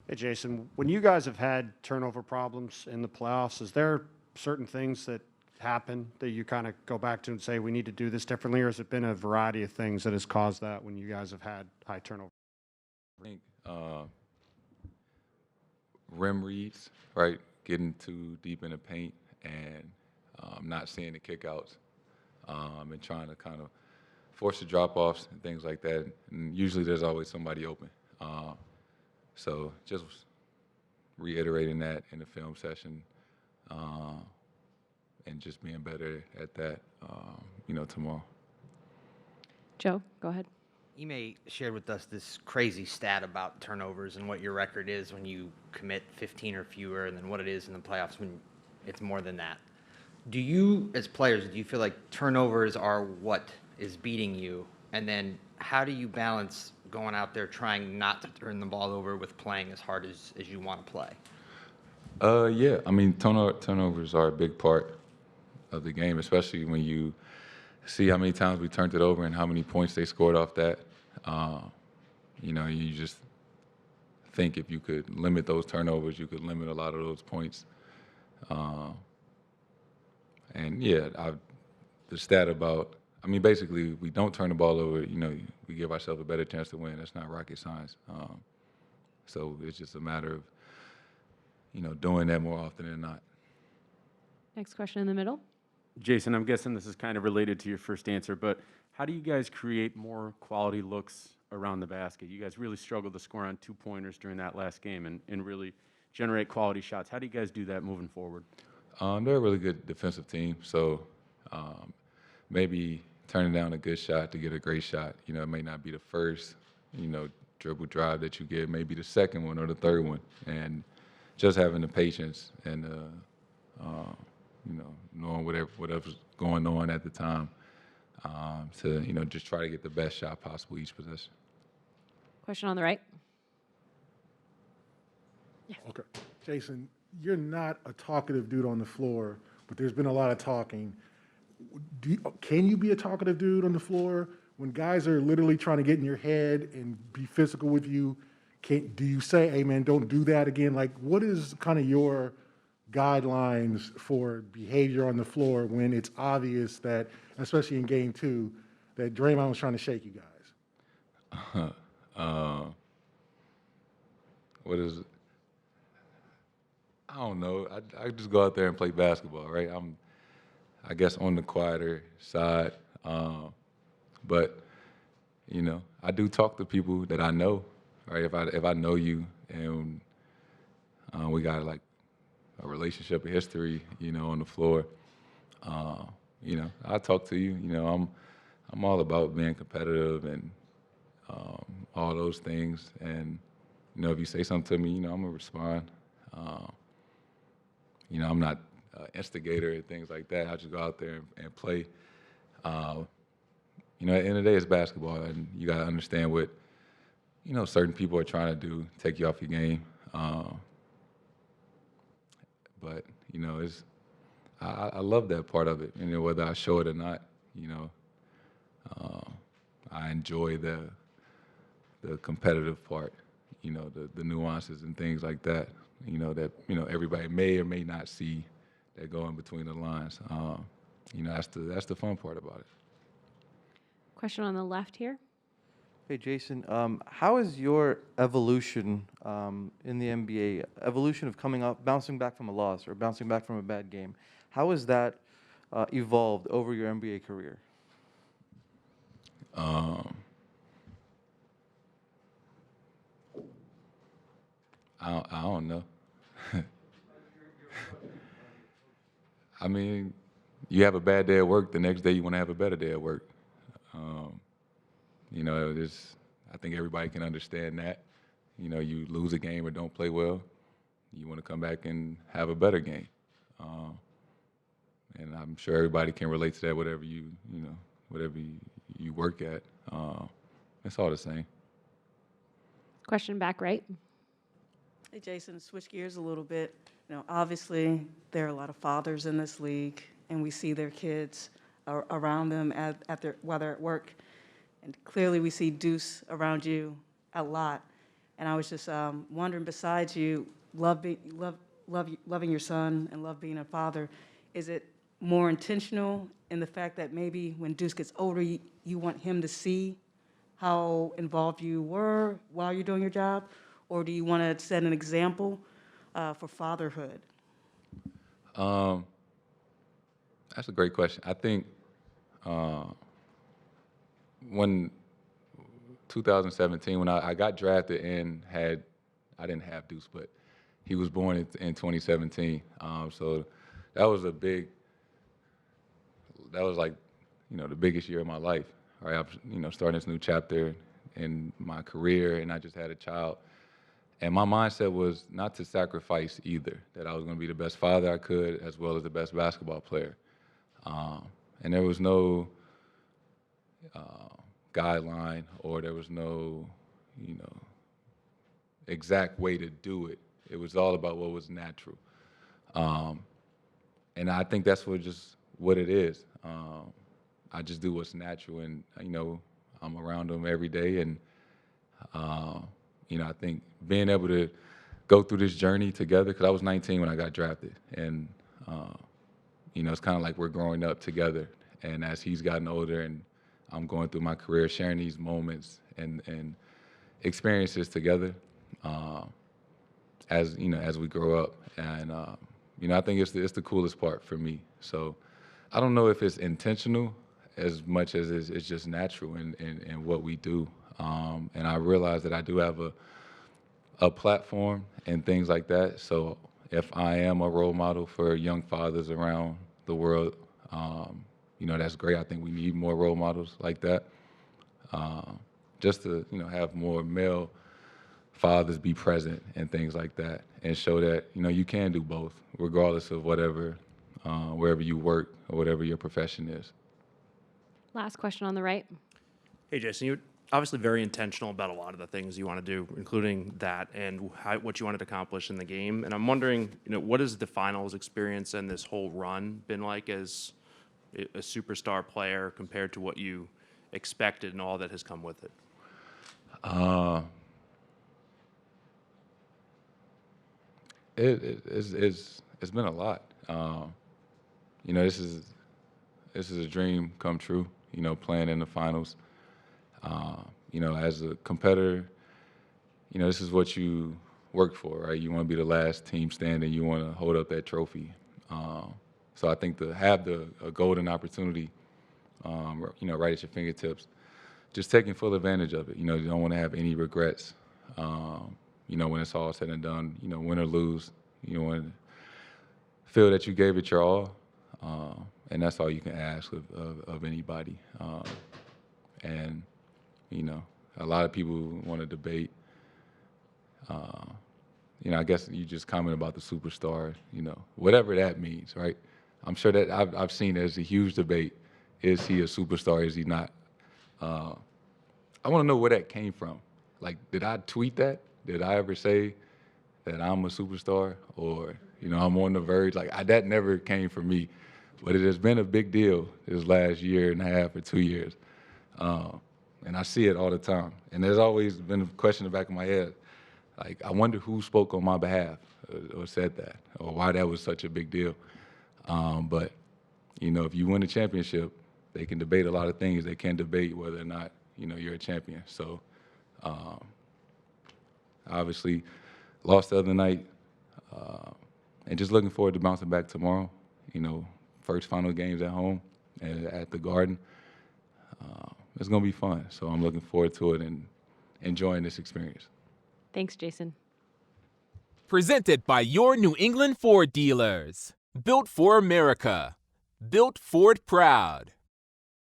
Hey, Jason, when you guys have had turnover problems in the playoffs, is there certain things that happen that you kind of go back to and say, we need to do this differently, or has it been a variety of things that has caused that when you guys have had high turnover? I think rim reads, right? Getting too deep in the paint and not seeing the kickouts and trying to kind of force the drop-offs and things like that. And usually there's always somebody open. So just reiterating that in the film session and just being better at that, tomorrow. Joe, go ahead. Ime shared with us this crazy stat about turnovers and what your record is when you commit 15 or fewer, and then what it is in the playoffs when it's more than that. Do you, as players, do you feel like turnovers are what is beating you? And then how do you balance going out there trying not to turn the ball over with playing as hard as you want to play? Yeah, I mean, turnovers are a big part of the game, especially when you see how many times we turned it over and how many points they scored off that. You just think if you could limit those turnovers, you could limit a lot of those points. And yeah, the stat about, basically, we don't turn the ball over, we give ourselves a better chance to win. That's not rocket science. So it's just a matter of, doing that more often than not. Next question in the middle. Jayson, I'm guessing this is kind of related to your first answer, but how do you guys create more quality looks around the basket? You guys really struggled to score on 2-pointers during that last game and really generate quality shots. How do you guys do that moving forward? They're a really good defensive team, so maybe turning down a good shot to get a great shot. It may not be the first, dribble drive that you get, maybe the second one or the third one, and just having the patience and knowing whatever's going on at the time to just try to get the best shot possible each possession. Question on the right. Okay. Jayson, you're not a talkative dude on the floor, but there's been a lot of talking. Can you be a talkative dude on the floor when guys are literally trying to get in your head and be physical with you? Do you say, hey, man, don't do that again? Like, what is kind of your guidelines for behavior on the floor when it's obvious that, especially in game 2, that Draymond was trying to shake you guys? What is it? I don't know. I just go out there and play basketball, right? I'm, I guess, on the quieter side. But, I do talk to people that I know, right? If I know you and we got like a relationship, a history, on the floor, I talk to you. I'm all about being competitive and all those things. And, if you say something to me, I'm gonna respond. I'm not an instigator and things like that. I just go out there and play. At the end of the day, it's basketball, and you got to understand what, certain people are trying to do, take you off your game. But, I love that part of it. Whether I show it or not, I enjoy the competitive part, the nuances and things like that. That everybody may or may not see that go in between the lines. That's the fun part about it. Question on the left here. Hey, Jayson, how is your evolution in the NBA, evolution of coming up, bouncing back from a loss or bouncing back from a bad game, how has that evolved over your NBA career? I don't know. You have a bad day at work, the next day you want to have a better day at work. I think everybody can understand that. You lose a game or don't play well, you want to come back and have a better game. And I'm sure everybody can relate to that, whatever you work at. It's all the same. Question back right. Hey, Jayson, switch gears a little bit. Obviously, there are a lot of fathers in this league, and we see their kids around them while they're at work. And clearly, we see Deuce around you a lot. And I was just wondering, besides you loving your son and love being a father, is it more intentional in the fact that maybe when Deuce gets older, you want him to see how involved you were while you're doing your job? Or do you want to set an example for fatherhood? That's a great question. I think when 2017, when I got drafted and I didn't have Deuce, but he was born in 2017. So that was like, the biggest year of my life, right? I'm, starting this new chapter in my career, and I just had a child. And my mindset was not to sacrifice either, that I was going to be the best father I could as well as the best basketball player. And there was no guideline, or there was no, exact way to do it. It was all about what was natural. And I think that's what it is. I just do what's natural, and, I'm around them every day. And, I think being able to go through this journey together, because I was 19 when I got drafted. And, it's kind of like we're growing up together. And as he's gotten older and I'm going through my career, sharing these moments and experiences together as we grow up. And, I think it's the coolest part for me. So I don't know if it's intentional as much as it's just natural in what we do. And I realize that I do have a platform and things like that. So if I am a role model for young fathers around the world, that's great. I think we need more role models like that. Just to, have more male fathers be present and things like that, and show that, you can do both, regardless of wherever you work or whatever your profession is. Last question on the right. Hey, Jayson, you're obviously very intentional about a lot of the things you want to do, including that and what you wanted to accomplish in the game. And I'm wondering, what has the finals experience and this whole run been like as a superstar player compared to what you expected and all that has come with it? It's been a lot. This is a dream come true, playing in the finals. As a competitor, this is what you work for, right? You want to be the last team standing. You want to hold up that trophy. So I think to have a golden opportunity, right at your fingertips, just taking full advantage of it. You don't want to have any regrets. When it's all said and done, win or lose, you want to feel that you gave it your all. And that's all you can ask of anybody. And, a lot of people want to debate. I guess you just comment about the superstar, whatever that means, right? I'm sure that I've seen there's a huge debate. Is he a superstar? Is he not? I want to know where that came from. Like, did I tweet that? Did I ever say that I'm a superstar, or, I'm on the verge? Like, that never came from me. But it has been a big deal this last year and a half or 2 years. And I see it all the time. And there's always been a question in the back of my head. Like, I wonder who spoke on my behalf or said that, or why that was such a big deal. But, if you win a championship, they can debate a lot of things. They can't debate whether or not, you're a champion. So, obviously, lost the other night. And just looking forward to bouncing back tomorrow. First final games at home at the Garden. It's going to be fun. So I'm looking forward to it and enjoying this experience. Thanks, Jayson. Presented by your New England Ford dealers. Built for America. Built Ford proud.